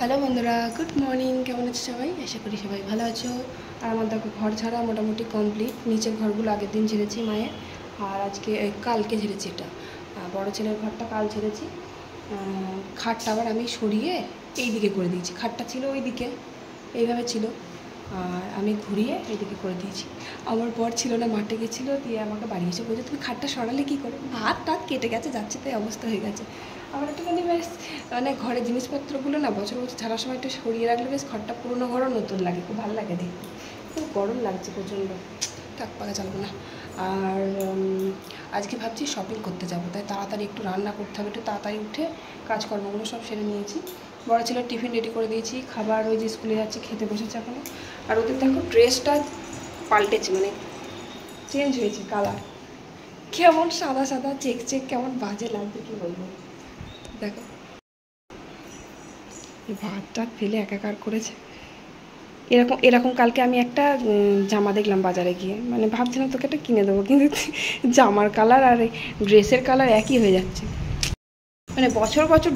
Hello বন্ধুরা, good morning. কেমন আছো সবাই? আশা করি সবাই ভালো আছো। আর আমার দেখো ঘর ছাড়া মোটামুটি কমপ্লিট। নিচের ঘরগুলো আগের দিন ঝেড়েছি মায়ের, আর কালকে ঝেড়েছি। এটা বড়ো ছেলের ঘরটা কাল ঝেড়েছি। খাটটা আবার আমি সরিয়ে এই দিকে করে দিয়েছি। খাটটা ছিল ওই দিকে, এইভাবে ছিল, আর আমি ঘুরিয়ে এইদিকে করে দিয়েছি। আমার বর ছিল না, মাঠে গেছিলো, দিয়ে আমাকে বাড়ি এসে বলছে তুমি খাটটা সরালে কী করে? হাত টাত কেটে গেছে, যাচ্ছে তাই অবস্থা হয়ে গেছে। আমার একটুখানি বেশ মানে ঘরের জিনিসপত্রগুলো না বছর বছর ছাড়ার সময় একটু সরিয়ে রাখলে বেশ ঘরটা পুরোনো ঘরও নতুন লাগে, খুব ভালো লাগে দেখতে। খুব গরম লাগছে প্রচণ্ড, থাক পাকা চালবো না। আর আজকে ভাবছি শপিং করতে যাবো, তাই তাড়াতাড়ি একটু রান্না করতে হবে, একটু তাড়াতাড়ি উঠে কাজকর্মগুলো সব সেরে নিয়েছি। বড় ছেলের টিফিন রেডি করে দিয়েছি, খাবার ওই যে স্কুলে যাচ্ছে খেতে বসেছে এখনো। আর ওদের দেখো ড্রেসটা পাল্টেছে, মানে চেঞ্জ হয়েছে কালার, কেমন সাদা সাদা চেক চেক, কেমন বাজে লাগবে কি বলবো। দেখো ভাতটা ফেলে একাকার করেছে। এরকম এরকম কালকে আমি একটা জামা দেখলাম বাজারে গিয়ে, মানে ভাবছিলাম তোকে একটা কিনে দেবো, কিন্তু জামার কালার আর ড্রেসের কালার একই হয়ে যাচ্ছে। মানে বছর বছর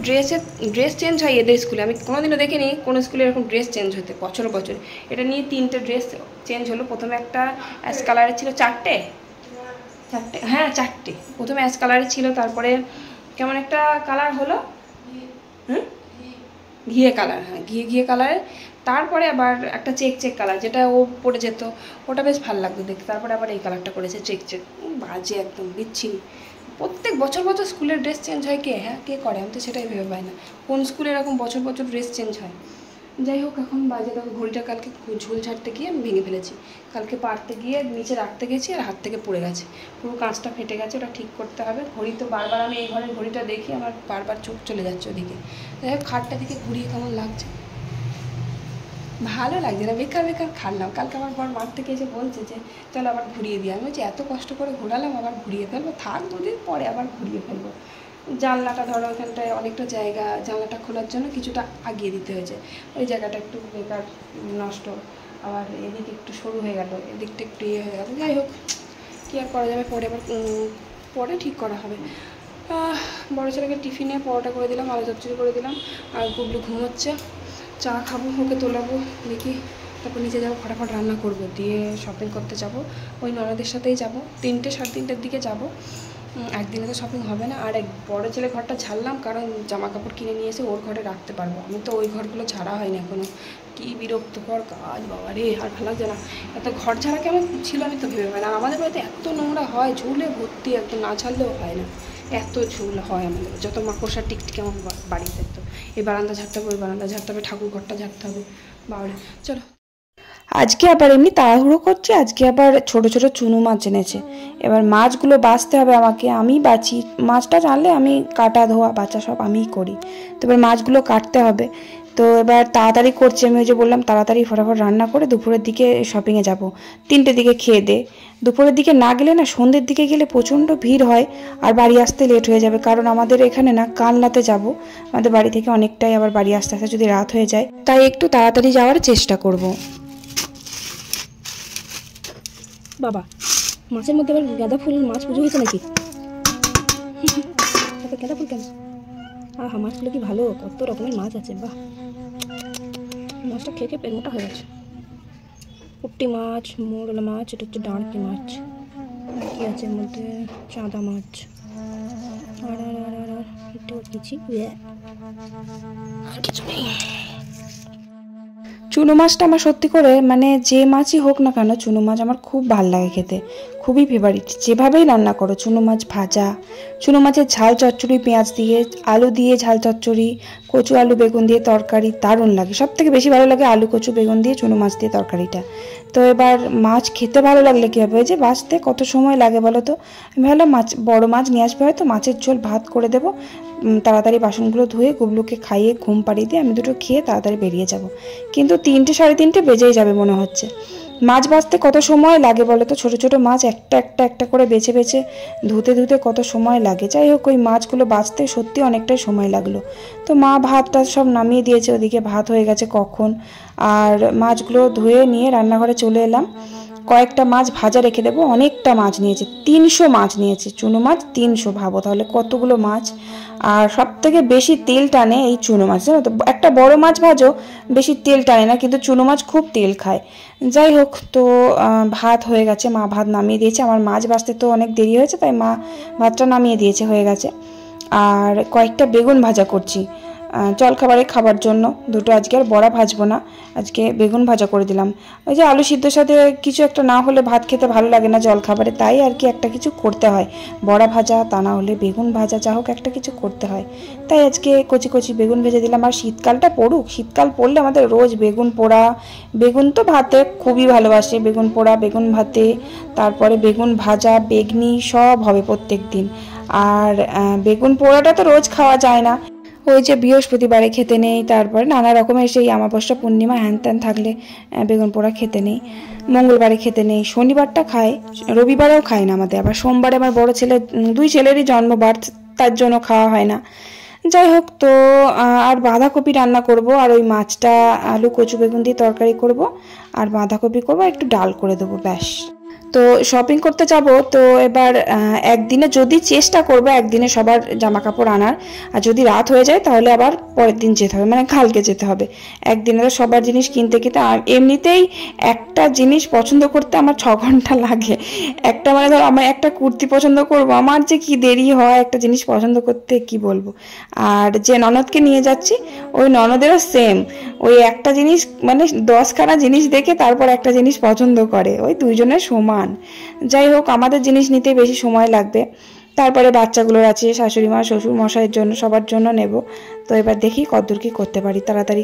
ড্রেস চেঞ্জ হয় এদের স্কুলে, আমি কোনোদিনও দেখিনি কোনো স্কুলে এরকম ড্রেস চেঞ্জ হতে বছর বছর। এটা নিয়ে 3টে ড্রেস চেঞ্জ হলো। প্রথমে একটা অ্যাশ কালারের ছিল, চারটে, হ্যাঁ 4টে। প্রথমে অ্যাশ কালারের ছিল, তারপরে কেমন একটা কালার হলো, ঘিয়ে কালার, হ্যাঁ ঘিয়ে কালারের। তারপরে আবার একটা চেক চেক কালার, যেটা ও পরে যেত, ওটা বেশ ভালো লাগতো দেখতে। তারপরে আবার এই কালারটা করেছে চেক চেক, বাজে একদম বিচ্ছিরি। প্রত্যেক বছর বছর স্কুলের ড্রেস চেঞ্জ হয় কে? হ্যাঁ কে করে? আমি তো সেটাই ভেবে পাই না, কোন স্কুলে এরকম বছর বছর ড্রেস চেঞ্জ হয়। যাই হোক, এখন বাজে দেখো ঘড়িটা কালকে ঝুল ছাড়তে গিয়ে আমি ভেঙে ফেলেছি। কালকে পারতে গিয়ে নিচে রাখতে গেছি আর হাত থেকে পড়ে গেছে, পুরো কাঁচটা ফেটে গেছে, ওটা ঠিক করতে হবে। ঘড়ি তো বারবার আমি এই ঘরের ঘড়িটা দেখি, আমার বারবার চোখ চলে যাচ্ছে ওদিকে। যাই হোক, খাটটা দিকে ঘুরিয়ে কেমন লাগছে, ভালো লাগছে না, বেকার বেকার খাটলাম। কালকে আমার বর মাঠ থেকে এসে বলছে যে চলো আবার ঘুরিয়ে দিই। আমি বলছি এত কষ্ট করে ঘোরালাম, আবার ঘুরিয়ে ফেলবো? থাক, 2 দিন পরে আবার ঘুরিয়ে ফেলবো। জানলাটা ধরো এখানটায় অনেকটা জায়গা, জানলাটা খোলার জন্য কিছুটা আগিয়ে দিতে হয়েছে, ওই জায়গাটা একটু বেকার নষ্ট। আবার এদিকে একটু সরু হয়ে গেল, এদিকটা একটু ইয়ে হয়ে গেল। যাই হোক, কী আর করা যাবে, পরে আবার পরে ঠিক করা হবে। বড়ো ছেলেকে টিফিনে পরোটা করে দিলাম, আলু চচ্চড়ি করে দিলাম। আর গুবলু ঘুমোচ্ছে, চা খাবো, ওকে তোলাবো, দেখি তারপর নিচে যাবো, ফটাফট রান্না করব, দিয়ে শপিং করতে যাব। ওই ননদের সাথেই যাব, 3টে সাড়ে 3টের দিকে যাব। একদিনে তো শপিং হবে না। আর এক বড়ো ছেলে ঘরটা ছাড়লাম, কারণ জামা কাপড় কিনে নিয়ে এসে ওর ঘরে রাখতে পারবো। আমি তো ওই ঘরগুলো ছাড়া হয়নি এখনও, কী বিরক্তকর কাজ বাবা রে, আর ভালো লাগছে না। এত ঘর ছাড়া কেমন ছিল আমি তো ভেবে পাই না। আমাদের বাড়িতে এত নোংরা হয়, ঝুলে ভর্তি, একদম না ছাড়লেও হয় না, এত ঝুল হয় আমাদের, যত মাকড়সা টিকটিকি আমার বাড়িতে। তো এই বারান্দা ঝাড়তে হবে, ওই বারান্দা ঝাড়তে হবে, ঠাকুর ঘরটা ঝাড়তে হবে, বাবারে। চলো, আজকে আবার এমনি তাড়াহুড়ো করছে, আজকে আবার ছোট ছোট চুনো মাছ এনেছে। এবার মাছগুলো বাছতে হবে আমাকে, আমি বাছি। মাছটা জানলে আমি কাটা ধোয়া বাছা সব আমিই করি, তো এবার মাছগুলো কাটতে হবে। তো এবার তাড়াতাড়ি করছি আমি, ওই যে বললাম তাড়াতাড়ি ফটাফট রান্না করে দুপুরের দিকে শপিংয়ে যাব। 3টের দিকে খেয়ে দে, দুপুরের দিকে না গেলে না সন্ধ্যের দিকে গেলে প্রচণ্ড ভিড় হয়, আর বাড়ি আসতে লেট হয়ে যাবে। কারণ আমাদের এখানে না কালনাতে যাব, আমাদের বাড়ি থেকে অনেকটাই, আবার বাড়ি আসতে আসতে যদি রাত হয়ে যায়, তাই একটু তাড়াতাড়ি যাওয়ার চেষ্টা করব। বাবা, মাছের মধ্যে আবার গাঁদা ফুল, মাছ পুজো হয়েছে নাকি? এত গাঁদা ফুল কেন? আহা, মাছগুলো কি ভালো, কত রকমের মাছ আছে, বাহ। মাছটা খেয়ে খেয়ে পেট মোটা হয়ে গেছে। পুঁটি মাছ, মোরলা মাছ, এটা হচ্ছে ডাঁড়কি মাছ, আর কি আছে এর মধ্যে? চাঁদা মাছ, আর আর আর আর এটাও কিছু, আর কিছু নেই। চুনো মাছটা আমার সত্যি করে, মানে যে মাছই হোক না কেন, চুনো মাছ আমার খুব ভালো লাগে খেতে, খুবই ফেভারিট। যেভাবেই রান্না করো, চুনো মাছ ভাজা, চুনো মাছের ঝাল চচ্চড়ি, পেঁয়াজ দিয়ে আলু দিয়ে ঝাল চচ্চড়ি, কচু আলু বেগুন দিয়ে তরকারি দারুণ লাগে। সব থেকে বেশি ভালো লাগে আলু কচু বেগুন দিয়ে চুনো মাছ দিয়ে তরকারিটা। তো এবার মাছ খেতে ভালো লাগলে কী হবে, ওই যে বাঁচতে কত সময় লাগে বলো তো। আমি ভাবলাম বড় মাছ নিয়ে আসবে, হয়তো মাছের ঝোল ভাত করে দেবো, তাড়াতাড়ি বাসনগুলো ধুয়ে গুবলুকে খাইয়ে ঘুম পাড়িয়ে দিয়ে আমি দুটো খেয়ে তাড়াতাড়ি বেরিয়ে যাব। কিন্তু 3টে সাড়ে 3টে বেজেই যাবে মনে হচ্ছে। মাছ বাছতে কত সময় লাগে বলো তো, ছোটো ছোটো মাছ একটা করে বেছে বেছে ধুতে ধুতে কত সময় লাগে। যাই হোক, ওই মাছগুলো বাছতে সত্যি অনেকটাই সময় লাগলো। তো মা ভাতটা সব নামিয়ে দিয়েছে, ওদিকে ভাত হয়ে গেছে কখন। আর মাছগুলো ধুয়ে নিয়ে রান্নাঘরে চলে এলাম। কয়েকটা মাছ ভাজা রেখে দেবো। অনেকটা মাছ নিয়েছে, 300 মাছ নিয়েছে, চুনো মাছ 300, ভাবো তাহলে কতগুলো মাছ। আর সব থেকে বেশি তেল টানে এই চুনো মাছ, জানো তো। একটা বড় মাছ ভাজো বেশি তেল টানে না, কিন্তু চুনো মাছ খুব তেল খায়। যাই হোক, তো ভাত হয়ে গেছে, মা ভাত নামিয়ে দিয়েছে। আমার মাছ ভাজতে তো অনেক দেরি হয়েছে, তাই মা ভাতটা নামিয়ে দিয়েছে, হয়ে গেছে। আর কয়েকটা বেগুন ভাজা করছি জলখাবারে খাবার জন্য। দুটো আজকে আর বড়া ভাজবো না, আজকে বেগুন ভাজা করে দিলাম। ওই যে আলু সিদ্ধর সাথে কিছু একটা না হলে ভাত খেতে ভালো লাগে না জলখাবারে, তাই আর কি একটা কিছু করতে হয়। বড়া ভাজা, তা না হলে বেগুন ভাজা, যা হোক একটা কিছু করতে হয়। তাই আজকে কচি কচি বেগুন ভেজে দিলাম। আর শীতকালটা পড়ুক, শীতকাল পড়লে আমাদের রোজ বেগুন পোড়া। বেগুন তো ভাতে খুবই ভালোবাসে, বেগুন পোড়া, বেগুন ভাতে, তারপরে বেগুন ভাজা, বেগনি সব হবে প্রত্যেক দিন। আর বেগুন পোড়াটা তো রোজ খাওয়া যায় না, ওই যে বৃহস্পতিবারে খেতে নেই, তারপরে নানা রকমের সেই অমাবস্যা পূর্ণিমা হ্যান ত্যান থাকলে বেগুন পোড়া খেতে নেই, মঙ্গলবারে খেতে নেই, শনিবারটা খায়, রবিবারেও খায় না আমাদের। আবার সোমবারে আমার বড় ছেলে, 2 ছেলেরই জন্মবার, তার জন্য খাওয়া হয় না। যাই হোক, তো আর বাঁধাকপি রান্না করব, আর ওই মাছটা আলু কচু বেগুন দিয়ে তরকারি করব, আর বাঁধাকপি করব, একটু ডাল করে দেবো, ব্যাস। তো শপিং করতে যাব, তো এবার একদিনে যদি চেষ্টা করব একদিনে সবার জামা কাপড় আনার, আর যদি রাত হয়ে যায় তাহলে আবার পরের দিন যেতে হবে, মানে কালকে যেতে হবে। একদিনে তো সবার জিনিস কিনতে কিনতে এমনিতেই একটা জিনিস পছন্দ করতে আমার 6 ঘন্টা লাগে। একটা মানে ধর আমার একটা কুর্তি পছন্দ করব, আমার যে কি দেরি হয় একটা জিনিস পছন্দ করতে, কি বলবো। আর যে ননদকে নিয়ে যাচ্ছি, ওই ননদেরও সেম, ওই একটা জিনিস মানে 10খানা জিনিস দেখে তারপর একটা জিনিস পছন্দ করে, ওই দুইজনের সমান। যাই হোক, আমাদের জিনিস নিতে বেশি সময় লাগবে, তারপরে বাচ্চাগুলোর আছে, শাশুড়ি মা শ্বশুর মশাইয়ের জন্য, সবার জন্য নেব। তো এবার দেখি কতদূর কি করতে পারি, তাড়াতাড়ি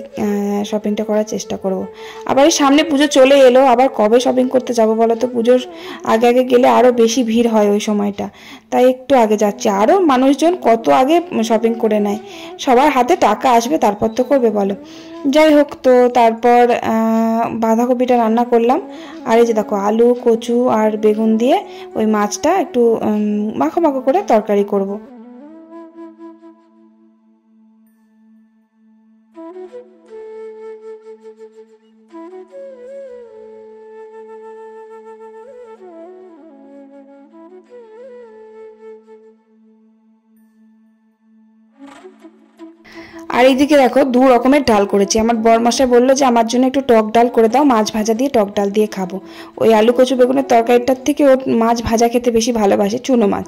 শপিংটা করার চেষ্টা করব। আবার এই সামনে পুজো চলে এলো, আবার কবে শপিং করতে যাব বলো তো। পুজোর আগে আগে গেলে আরও বেশি ভিড় হয় ওই সময়টা, তাই একটু আগে যাচ্ছি। আরও মানুষজন কত আগে শপিং করে নেয়, সবার হাতে টাকা আসবে তারপর তো করবে বলো। যাই হোক, তো তারপর বাঁধাকপিটা রান্না করলাম, আর এই যে দেখো আলু কচু আর বেগুন দিয়ে ওই মাছটা একটু মাখো মাখো করে তরকারি করব। আর এইদিকে দেখো 2 রকমের ডাল করেছি। আমার বরমশাই বললো যে আমার জন্য একটু টক ডাল করে দাও, মাছ ভাজা দিয়ে টক ডাল দিয়ে খাবো। ওই আলু কচু বেগুনের তরকারিটার থেকে ওর মাছ ভাজা খেতে বেশি ভালোবাসে, চুনো মাছ।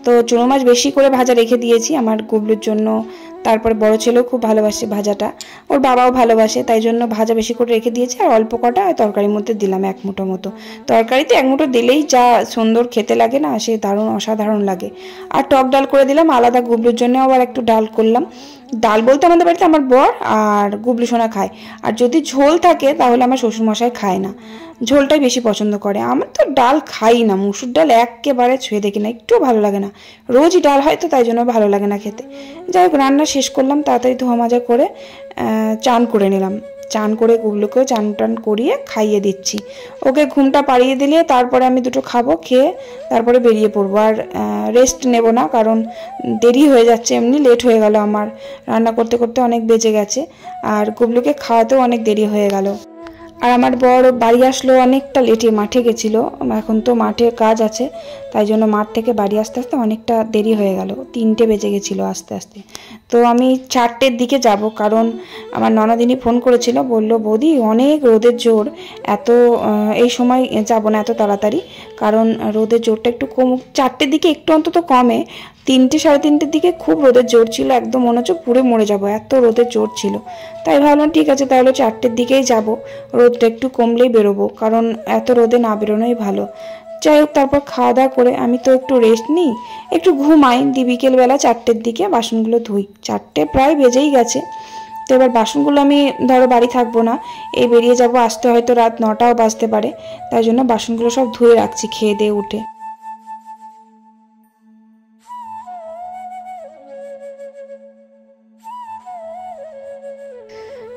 তো চুনো মাছ বেশি করে ভাজা রেখে দিয়েছি আমার গুবলুর জন্য, তারপরে বড় ছেলেও খুব ভালোবাসে ভাজাটা, ওর বাবাও ভালোবাসে, তাই জন্য ভাজা বেশি করে রেখে দিয়েছি। আর অল্প কটা ওই তরকারির মধ্যে দিলাম, 1 মুঠো মতো। তরকারিতে 1 মুঠো দিলেই যা সুন্দর খেতে লাগে না, সে দারুণ অসাধারণ লাগে। আর টক ডাল করে দিলাম আলাদা, গুবলুর জন্য আবার একটু ডাল করলাম। ডাল বলতে আমাদের বাড়িতে আমার বর আর গুবলু সোনা খায়, আর যদি ঝোল থাকে তাহলে আমার শ্বশুরমশাই খায় না, ঝোলটাই বেশি পছন্দ করে। আমার তো ডাল খাই না, মুসুর ডাল একেবারে ছুঁয়ে দেখি না, একটু ভালো লাগে না, রোজই ডাল হয় তো তাই জন্য ভালো লাগে না খেতে। যাই হোক, রান্না শেষ করলাম, তাড়াতাড়ি ধোয়া মাজা করে চান করে নিলাম। চান করে গুবলুকেও চান টান করিয়ে খাইয়ে দিচ্ছি, ওকে ঘুমটা পাড়িয়ে দিলে তারপরে আমি দুটো খাবো, খেয়ে তারপরে বেরিয়ে পড়বো। আর রেস্ট নেব না, কারণ দেরি হয়ে যাচ্ছে, এমনি লেট হয়ে গেল আমার, রান্না করতে করতে অনেক বেজে গেছে, আর গুবলুকে খাওয়াতেও অনেক দেরি হয়ে গেল। আর আমার বর বাড়ি আসলো অনেকটা লেটে, মাঠে গেছিলো, এখন তো মাঠে কাজ আছে, তাই জন্য মাঠ থেকে বাড়ি আসতে আসতে অনেকটা দেরি হয়ে গেল, 3টে বেজে গেছিলো আসতে আসতে। তো আমি 4টের দিকে যাব, কারণ আমার ননদিনী ফোন করেছিল, বলল বৌদি অনেক রোদের জোর, এত এই সময় যাব না এত তাড়াতাড়ি, কারণ রোদের জোরটা একটু কম, 4টের দিকে একটু অন্তত কমে, 3টে সাড়ে 3টের দিকে খুব রোদের জোর ছিল, একদম মনে হচ্ছে পুড়ে মরে যাবো, এত রোদের জোর ছিল। তাই ভাবলাম ঠিক আছে তাহলে 4টের দিকেই যাব, রোদটা একটু কমলেই বেরোবো, কারণ এত রোদে না বেরোনোই ভালো। যাই হোক, তারপর খাওয়া দাওয়া করে আমি তো একটু রেস্ট নিই, একটু ঘুমাই, বিকেলবেলা 4টের দিকে বাসনগুলো ধুই, 4টে প্রায় বেজেই গেছে। তো এবার বাসনগুলো আমি ধরো বাড়ি থাকবো না, এই বেরিয়ে যাব, আসতে হয়তো রাত 9টাও বাজতে পারে, তাই জন্য বাসনগুলো সব ধুয়ে রাখছি খেয়ে দিয়ে উঠে।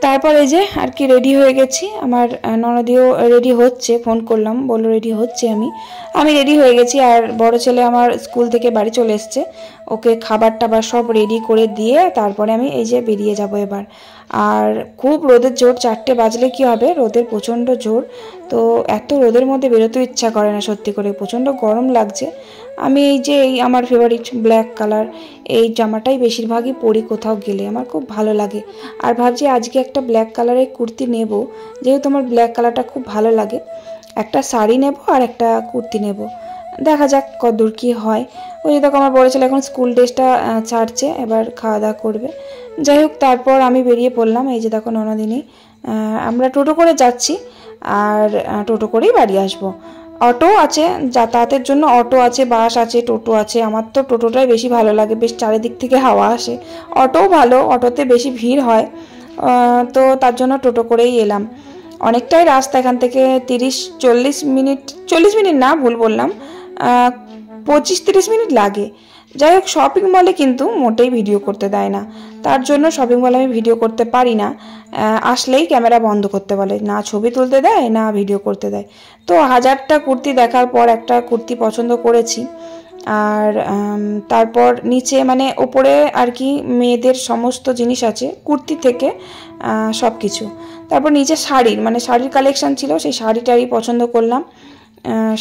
তারপর এই যে আর কি রেডি হয়ে গেছি, আমার ননদিও রেডি হচ্ছে, ফোন করলাম বললো রেডি হচ্ছে, আমি রেডি হয়ে গেছি। আর বড় ছেলে আমার স্কুল থেকে বাড়ি চলে এসছে, ওকে খাবার টাবার সব রেডি করে দিয়ে তারপরে আমি এই যে বেরিয়ে যাব এবার। আর খুব রোদের জোর, 4টে বাজলে কি হবে, রোদের প্রচণ্ড জোর। তো এত রোদের মধ্যে বেরোতে ইচ্ছা করে না, সত্যি করে প্রচণ্ড গরম লাগছে। আমি এই যে এই আমার ফেভারিট ব্ল্যাক কালার এই জামাটাই বেশিরভাগই পরি কোথাও গেলে, আমার খুব ভালো লাগে। আর ভাবছি আজকে একটা ব্ল্যাক কালারের কুর্তি নেব, যেহেতু আমার ব্ল্যাক কালারটা খুব ভালো লাগে। একটা শাড়ি নেব আর একটা কুর্তি নেব, দেখা যাক কতদূর কী হয়। ওই যে দেখো আমার বড় ছেলে এখন স্কুল ড্রেসটা ছাড়ছে, এবার খাওয়া দাওয়া করবে। যাই হোক, তারপর আমি বেরিয়ে পড়লাম। এই যে দেখো ননদিনী, আমরা টোটো করে যাচ্ছি, আর টোটো করেই বাড়ি আসবো। অটো আছে, যাতায়াতের জন্য অটো আছে, বাস আছে, টোটো আছে। আমার তো টোটোটাই বেশি ভালো লাগে, বেশ চারিদিক থেকে হাওয়া আসে। অটোও ভালো, অটোতে বেশি ভিড় হয়, তো তার জন্য টোটো করেই এলাম। অনেকটাই রাস্তা, এখান থেকে 30-40 মিনিট, 40 মিনিট না, ভুল বললাম, 25-30 মিনিট লাগে। যাই হোক, শপিং মলে কিন্তু মোটেই ভিডিও করতে দেয় না, তার জন্য শপিং মলে আমি ভিডিও করতে পারি না। আসলেই ক্যামেরা বন্ধ করতে বলে, না ছবি তুলতে দেয় না ভিডিও করতে দেয়। তো 1000টা কুর্তি দেখার পর একটা কুর্তি পছন্দ করেছি। আর তারপর নিচে মানে ওপরে আর কি মেয়েদের সমস্ত জিনিস আছে, কুর্তি থেকে সব কিছু। তারপর নিচে শাড়ির মানে শাড়ির কালেকশন ছিল, সেই শাড়িটারই পছন্দ করলাম।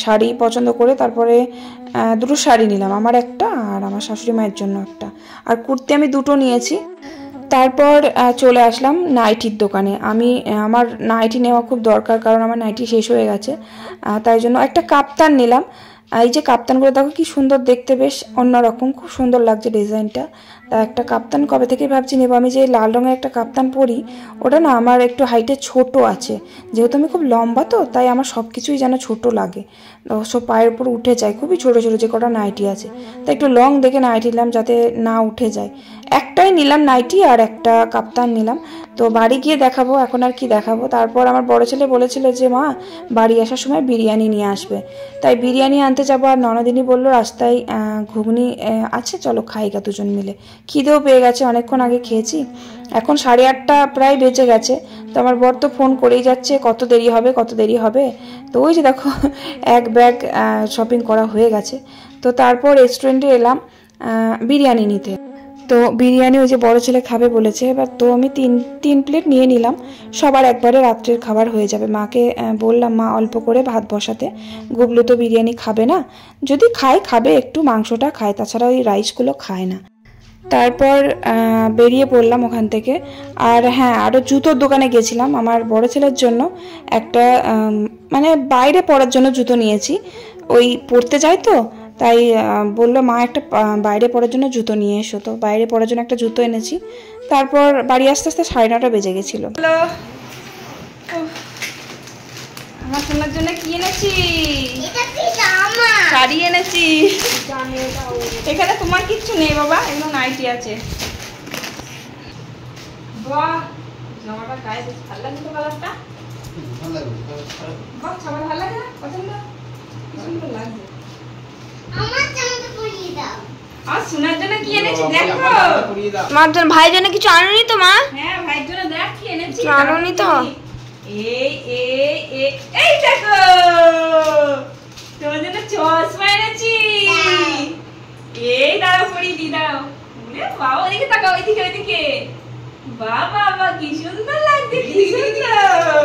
শাড়ি পছন্দ করে তারপরে দুটো শাড়ি নিলাম, আমার একটা আর আমার শাশুড়ি মায়ের জন্য একটা। আর কুর্তি আমি দুটো নিয়েছি। তারপর চলে আসলাম নাইটির দোকানে। আমার নাইটি নেওয়া খুব দরকার, কারণ আমার নাইটি শেষ হয়ে গেছে, তাই জন্য একটা কাপ্তান নিলাম। এই যে কাপ্তানগুলো দেখো কি সুন্দর দেখতে, বেশ অন্যরকম, খুব সুন্দর লাগছে ডিজাইনটা। তা একটা কাপ্তান কবে থেকে ভাবছি নেবো। আমি যে লাল রঙের একটা কাপ্তান পরি, ওটা না আমার একটু হাইটে ছোট আছে, যেহেতু আমি খুব লম্বা, তো তাই আমার সব কিছুই যেন ছোট লাগে, সব পায়ের উপর উঠে যায়, খুবই ছোট ছোট যে কটা নাইটি আছে। তাই একটু লং দেখে নাইটি নিলাম যাতে না উঠে যায়। একটাই নিলাম নাইটি আর একটা কাপ্তান নিলাম। তো বাড়ি গিয়ে দেখাবো, এখন আর কি দেখাবো। তারপর আমার বড় ছেলে বলেছিল যে মা বাড়ি আসার সময় বিরিয়ানি নিয়ে আসবে, তাই বিরিয়ানি আনতে যাবো। আর ননদিনী বললো রাস্তায় ঘুগনি আছে, চলো খাইগা দুজন মিলে। খিদেও পেয়ে গেছে, অনেকক্ষণ আগে খেয়েছি, এখন 8:30 প্রায় বেজে গেছে। তো আমার বর তো ফোন করেই যাচ্ছে, কত দেরি হবে কত দেরি হবে। তো ওই যে দেখো এক ব্যাগ শপিং করা হয়ে গেছে। তো তারপর রেস্টুরেন্টে এলাম বিরিয়ানি নিতে। তো বিরিয়ানি ওই যে বড় ছেলে খাবে বলেছে, এবার তো আমি তিন প্লেট নিয়ে নিলাম, সবার একবারে রাত্রের খাবার হয়ে যাবে। মাকে বললাম মা অল্প করে ভাত বসাতে, গুবলু তো বিরিয়ানি খাবে না, যদি খাবে একটু মাংসটা খায়, তাছাড়া ওই রাইসগুলো খায় না। তারপর বেরিয়ে পড়লাম ওখান থেকে। আর হ্যাঁ, আরও জুতোর দোকানে গেছিলাম আমার বড় ছেলের জন্য, একটা মানে বাইরে পরার জন্য জুতো নিয়েছি, ওই পরতে যায় তো, তাই বললো মা একটা বাইরে পরার জন্য জুতো নিয়ে এসো। তো বাইরে পরার জন্য একটা জুতো এনেছি। তারপর বাড়ি আস্তে আস্তে 9:30 বেজে গেছিলো। হ্যালো, আমার সোনার জন্য কি এনেছি? শাড়ি এনেছি। এখানে তোমার কিচ্ছু নেই বাবা, এগুলো নাইটি আছে। বাহ, জামাটা গায়ে বেশ ভালো লাগছে তো, কালারটা বাহ, সবার ভালো লাগে না? পছন্দ, সুন্দর লাগছে। আর সোনার জন্য কি এনেছি দেখো। মার জন্য, ভাইয়ের জন্য কিছু আনোনি তো মা? হ্যাঁ, ভাইয়ের জন্য দেখ কি এনেছি। আনোনি তো? এই দেখো, তোমার জন্য চশমা এনেছি। এই দাঁড়াও পরি দি, দাঁড়াও। বাবা ওইদিকে তাকাও, ওইদিকে। বাবা কি সুন্দর লাগছে, কি সুন্দর।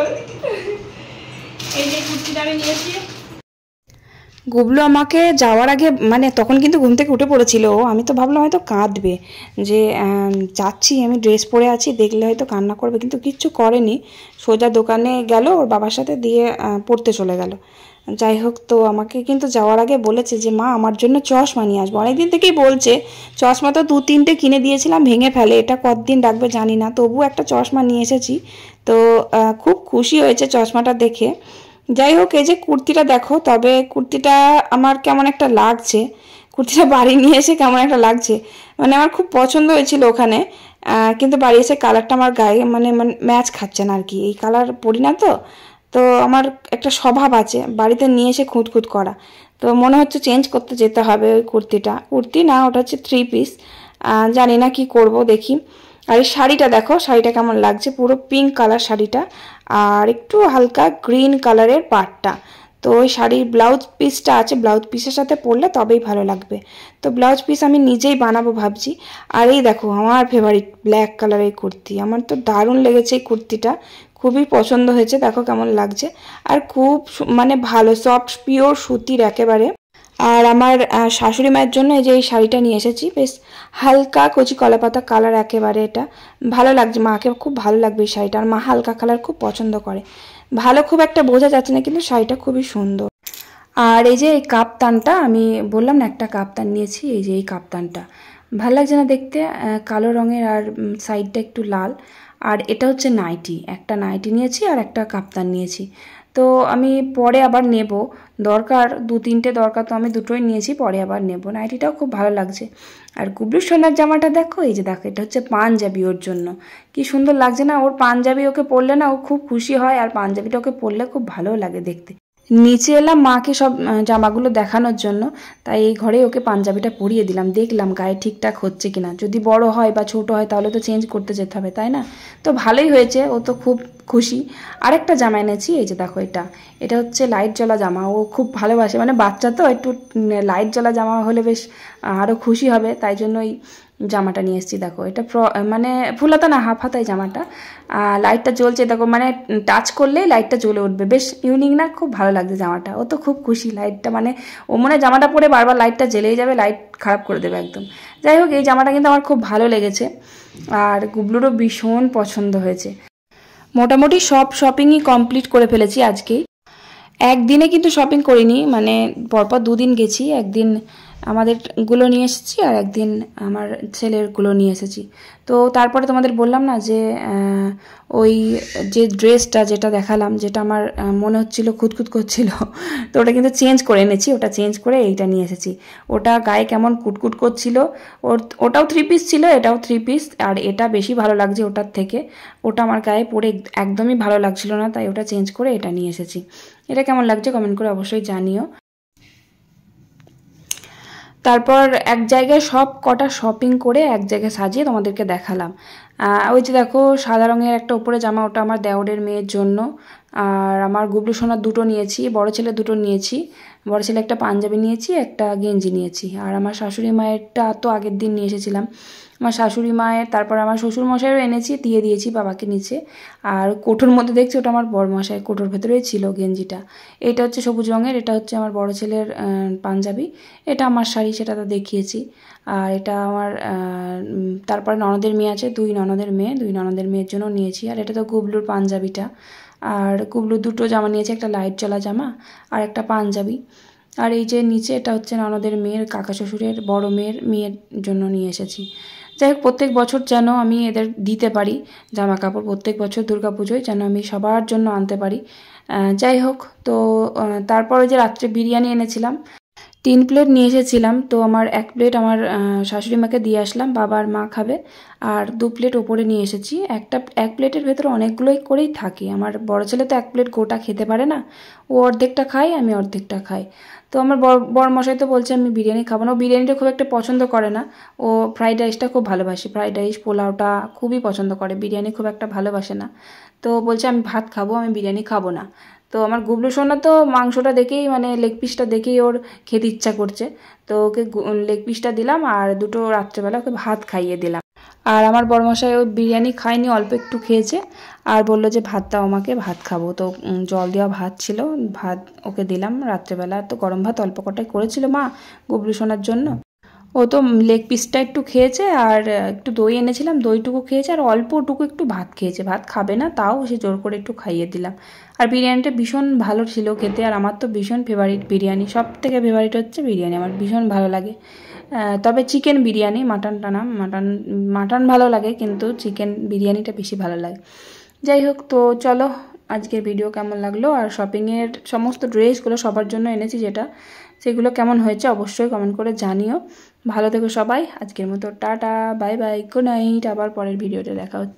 এই যে কুর্তিটা আমি নিয়েছি। গুবলু আমাকে যাওয়ার আগে মানে তখন কিন্তু ঘুম থেকে উঠে পড়েছিল, আমি তো ভাবলাম হয়তো কাঁদবে, যে যাচ্ছি আমি ড্রেস পরে আছি, দেখলে হয়তো কান্না করবে, কিন্তু কিচ্ছু করেনি। সোজা দোকানে গেল, ওর বাবার সাথে দিয়ে পড়তে চলে গেল। যাই হোক, তো আমাকে কিন্তু যাওয়ার আগে বলেছে যে মা আমার জন্য চশমা নিয়ে আসবো। অনেকদিন থেকেই বলছে, চশমা তো 2-3টে কিনে দিয়েছিলাম, ভেঙে ফেলে, এটা কতদিন রাখবে জানি না, তবু একটা চশমা নিয়ে এসেছি। তো খুব খুশি হয়েছে চশমাটা দেখে। যাই হোক, এই যে কুর্তিটা দেখো, তবে কুর্তিটা আমার কেমন একটা লাগছে, কুর্তিটা বাড়ি নিয়ে এসে কেমন একটা লাগছে, মানে আমার খুব পছন্দ হয়েছিল ওখানে, কিন্তু বাড়ি এসে কালারটা আমার গায়ে মানে ম্যাচ খাচ্ছে না আর কি, এই কালার পরি না তো। তো আমার একটা স্বভাব আছে বাড়িতে নিয়ে এসে খুঁতখুত করা, তো মনে হচ্ছে চেঞ্জ করতে যেতে হবে ওই কুর্তি না, ওটা হচ্ছে 3 পিস, জানি না কি করব দেখি। আর এই শাড়িটা দেখো, শাড়িটা কেমন লাগছে, পুরো পিঙ্ক কালার শাড়িটা, আর একটু হালকা গ্রিন কালারের পাড়টা। তো ওই শাড়ির ব্লাউজ পিসটা আছে, ব্লাউজ পিসের সাথে পরলে তবেই ভালো লাগবে। তো ব্লাউজ পিস আমি নিজেই বানাবো ভাবছি। আর এই দেখো আমার ফেভারিট ব্ল্যাক কালারের কুর্তি, আমার তো দারুণ লেগেছে এই কুর্তিটা, খুবই পছন্দ হয়েছে, দেখো কেমন লাগছে। আর খুব মানে ভালো সফট পিওর সুতির একেবারে। আর আমার শাশুড়ি মায়ের জন্য এই যে এই শাড়িটা নিয়ে এসেছি, বেশ হালকা কচি কলাপাতা কালার একেবারে, এটা ভালো লাগছে, মাকে খুব ভালো লাগবে এই শাড়িটা। আর মা হালকা কালার খুব পছন্দ করে, ভালো খুব একটা বোঝা যাচ্ছে না কিন্তু শাড়িটা খুবই সুন্দর। আর এই যে এই কাপ্তানটা আমি বললাম না, একটা কাপ্তান নিয়েছি, এই যে এই কাপ্তানটা ভালো লাগছে না দেখতে, কালো রঙের আর সাইডটা একটু লাল। আর এটা হচ্ছে নাইটি, একটা নাইটি নিয়েছি আর একটা কাপ্তান নিয়েছি। তো আমি পরে আবার নেব, দরকার 2-3টে দরকার, তো আমি দুটোই নিয়েছি, পরে আবার নেব। নাইটিটাও খুব ভালো লাগছে। আর গুবলু সোনার জামাটা দেখো, এই যে দেখো, এটা হচ্ছে পাঞ্জাবি ওর জন্য, কি সুন্দর লাগছে না, ওর পাঞ্জাবি ওকে পরলে না ও খুব খুশি হয়, আর পাঞ্জাবিটা ওকে পরলে খুব ভালো লাগে দেখতে। নিচে এলাম মাকে সব জামাগুলো দেখানোর জন্য, তাই এই ঘরে ওকে পাঞ্জাবিটা পরিয়ে দিলাম, দেখলাম গায়ে ঠিকঠাক হচ্ছে কিনা, যদি বড় হয় বা ছোট হয় তাহলে তো চেঞ্জ করতে যেতে হবে, তাই না? তো ভালোই হয়েছে, ও তো খুব খুশি। আরেকটা জামা এনেছি, এই যে দেখো, এটা হচ্ছে লাইট জ্বলা জামা, ও খুব ভালোবাসে, মানে বাচ্চা তো একটু লাইট জ্বলা জামা হলে বেশ আরও খুশি হবে, তাই জন্যই জামাটা নিয়ে এসেছি। দেখো এটা মানে ফুল হাতা না, হাফ হাতায় জামাটা, লাইটটা জ্বলছে দেখো, মানে টাচ করলেই লাইটটা জ্বলে উঠবে, বেশ ইউনিক না, খুব ভালো লাগছে জামাটা, ও তো খুব খুশি লাইটটা, মানে ও মনে জামাটা পরে বারবার লাইটটা জ্বেলেই যাবে, লাইট খারাপ করে দেবে একদম। যাই হোক, এই জামাটা কিন্তু আমার খুব ভালো লেগেছে, আর গুবলুরও ভীষণ পছন্দ হয়েছে। মোটামুটি সব শপিংই কমপ্লিট করে ফেলেছি আজকেই, একদিনে কিন্তু শপিং করিনি, মানে পরপর 2 দিন গেছি, একদিন আমাদেরগুলো নিয়ে এসেছি আর একদিন আমার ছেলেরগুলো নিয়ে এসেছি। তো তারপরে তোমাদের বললাম না যে ওই যে ড্রেসটা যেটা দেখালাম, যেটা আমার মনে হচ্ছিল খুঁতখুত করছিল, তো ওটা কিন্তু চেঞ্জ করে এনেছি, ওটা চেঞ্জ করে এইটা নিয়ে এসেছি। ওটা গায়ে কেমন কুটকুট করছিল, ওটাও 3 পিস ছিল, এটাও 3 পিস, আর এটা বেশি ভালো লাগছে ওটার থেকে, ওটা আমার গায়ে পরে একদমই ভালো লাগছিল না, তাই ওটা চেঞ্জ করে এটা নিয়ে এসেছি। এটা কেমন লাগছে কমেন্ট করে অবশ্যই জানিও। তারপর এক জায়গায় সব কটা শপিং করে এক জায়গায় সাজিয়ে তোমাদেরকে দেখালাম। ওই যে দেখো, সাদা রঙের একটা উপরে জামা, ওটা আমার দেওরের মেয়ের জন্য। আর আমার গুবলু সোনার 2টো নিয়েছি, বড় ছেলে 2টো নিয়েছি, বড় ছেলে একটা পাঞ্জাবি নিয়েছি, একটা গেঞ্জি নিয়েছি। আর আমার শাশুড়ি মায়েরটা তো আগের দিন নিয়ে এসেছিলাম, আমার শাশুড়ি মায়ের, তারপর আমার শ্বশুর মশাইও এনেছি, দিয়ে দিয়েছি বাবাকে নিচে। আর কোটোর মধ্যে দেখছি ওটা আমার বড় মশাই, কোটোর ভেতরেই ছিল গেঞ্জিটা। এটা হচ্ছে সবুজ রঙের, এটা হচ্ছে আমার বড় ছেলের পাঞ্জাবি, এটা আমার শাড়ি, সেটা তো দেখিয়েছি। আর এটা আমার তারপরে ননদের মেয়ে আছে, 2 ননদের মেয়ের জন্য নিয়েছি। আর এটা তো গুবলুর পাঞ্জাবিটা, আর গুবলুর 2টো জামা নিয়েছি, একটা লাইট জ্বলা জামা আর একটা পাঞ্জাবি। আর এই যে নিচে, এটা হচ্ছে ননদের মেয়ের কাকা শ্বশুরের বড় মেয়ের জন্য নিয়ে এসেছি। যাই হোক, প্রত্যেক বছর যেন আমি এদের দিতে পারি জামা কাপড়, প্রত্যেক বছর দুর্গাপুজোয় যেন আমি সবার জন্য আনতে পারি। যাই হোক, তো তারপরে যে রাত্রে বিরিয়ানি এনেছিলাম, 3 প্লেট নিয়ে এসেছিলাম, তো আমার 1 প্লেট আমার শাশুড়ি মাকে দিয়ে আসলাম, বাবা আর মা খাবে। আর 2 প্লেট ওপরে নিয়ে এসেছি, এক প্লেটের ভেতরে অনেকগুলোই করেই থাকে। আমার বড় ছেলে তো 1 প্লেট গোটা খেতে পারে না, ও অর্ধেকটা খায়, আমি অর্ধেকটা খাই। তো আমার বড় মশাই তো বলছে আমি বিরিয়ানি খাবো না, ও বিরিয়ানিটা খুব একটা পছন্দ করে না, ও ফ্রাইড রাইসটা খুব ভালোবাসে, ফ্রাইড রাইস পোলাওটা খুবই পছন্দ করে, বিরিয়ানি খুব একটা ভালোবাসে না। তো বলছে আমি ভাত খাবো, আমি বিরিয়ানি খাবো না। তো আমার গুবলু সোনা তো মাংসটা দেখেই, মানে লেগ পিসটা দেখেই ওর খেতে ইচ্ছা করছে, তো ওকে লেগ পিসটা দিলাম, আর 2টো রাত্রেবেলা ওকে ভাত খাইয়ে দিলাম। আর আমার বড়মশাই ও বিরিয়ানি খায়নি, অল্প একটু খেয়েছে, আর বললো যে ভাত দাও আমাকে, ভাত খাবো। তো জল দেওয়া ভাত ছিল, ভাত ওকে দিলাম রাত্রেবেলা, তো গরম ভাত অল্প কটাই করেছিল মা গুবলু সোনার জন্য। ও তো লেগ পিসটা একটু খেয়েছে, আর একটু দই এনেছিলাম, দইটুকু খেয়েছে, আর অল্পটুকু একটু ভাত খেয়েছে, ভাত খাবে না, তাও সে জোর করে একটু খাইয়ে দিলাম। আর বিরিয়ানিটা ভীষণ ভালো ছিল খেতে, আর আমার তো ভীষণ ফেভারিট বিরিয়ানি, সব থেকে ফেভারিট হচ্ছে বিরিয়ানি, আমার ভীষণ ভালো লাগে। তবে চিকেন বিরিয়ানি, মাটনটা না, মাটন ভালো লাগে, কিন্তু চিকেন বিরিয়ানিটা বেশি ভালো লাগে। যাই হোক, তো চলো আজকের ভিডিও কেমন লাগলো, আর শপিংয়ের সমস্ত ড্রেসগুলো সবার জন্য এনেছি যেটা, সেগুলো কেমন হয়েছে অবশ্যই কমেন্ট করে জানিও। ভালো থেকো সবাই, আজকের মতো tata, bye bye, good night, আবার পরের ভিডিওতে দেখা হচ্ছে।